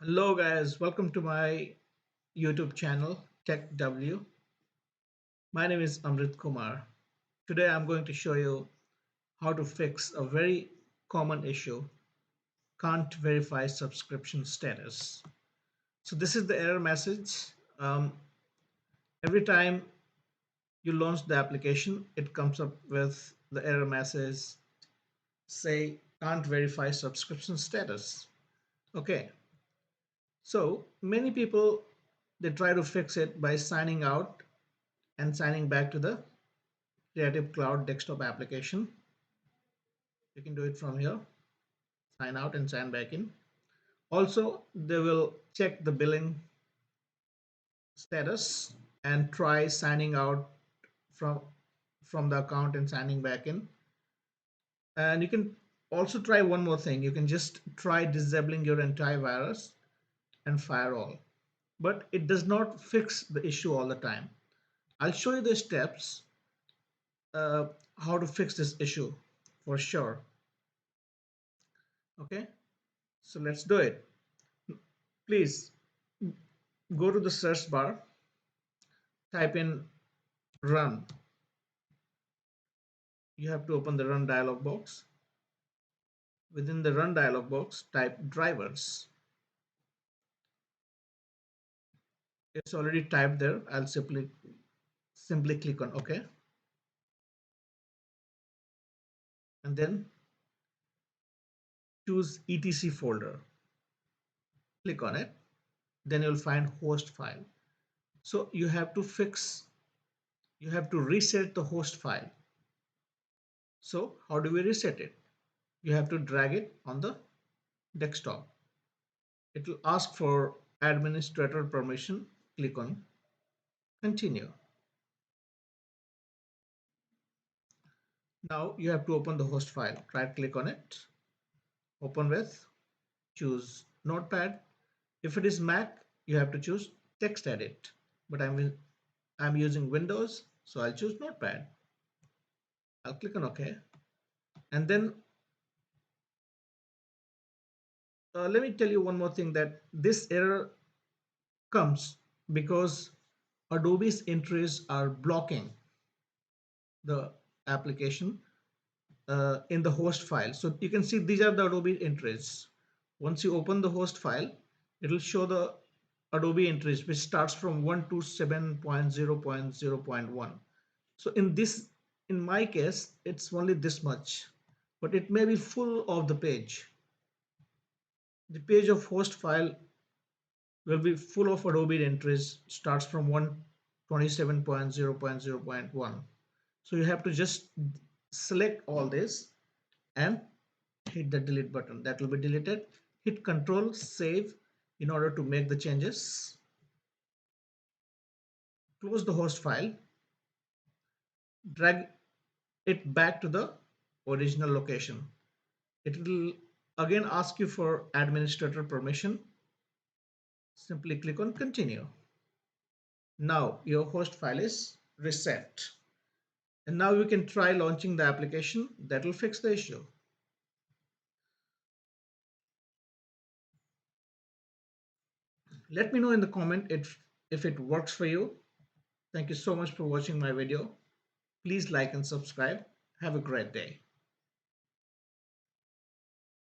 Hello guys, welcome to my YouTube channel Tech W. My name is Amrit Kumar. Today I'm going to show you how to fix a very common issue, can't verify subscription status. So this is the error message. Um, every time you launch the application, it comes up with the error message say can't verify subscription status. Okay, so many people they try to fix it by signing out and signing back to the Creative Cloud desktop application. You can do it from here, sign out and sign back in. Also, they will check the billing status and try signing out from the account and signing back in. And you can also try one more thing. You can just try disabling your antivirus and firewall. But it does not fix the issue all the time. I'll show you the steps uh, how to fix this issue for sure. Okay, so let's do it. Please go to the search bar, type in run. You have to open the run dialog box. Within the run dialog box, type drivers. It's already typed there. I'll simply click on OK, and then choose etc folder. Click on it. Then you'll find host file. So you have to reset the host file. So how do we reset it? You have to drag it on the desktop. It will ask for administrator permission. Click on continue. Now you have to open the host file. Right click on it, open with, choose Notepad. If it is Mac, you have to choose text edit. But I'm using Windows, so I'll choose Notepad. I'll click on OK. And then let me tell you one more thing, that this error comes because Adobe's entries are blocking the application in the host file. So you can see these are the Adobe entries. Once you open the host file, it will show the Adobe entries, which starts from 127.0.0.1. So in my case, it's only this much, but it may be full of the page. The page of host file will be full of Adobe entries, starts from 127.0.0.1. So you have to just select all this and hit the delete button. That will be deleted. Hit Control Save in order to make the changes. Close the host file, drag it back to the original location. It will again ask you for administrator permission. Simply click on continue. Now your host file is reset. And now you can try launching the application. That will fix the issue. Let me know in the comment if it works for you. Thank you so much for watching my video. Please like and subscribe. Have a great day.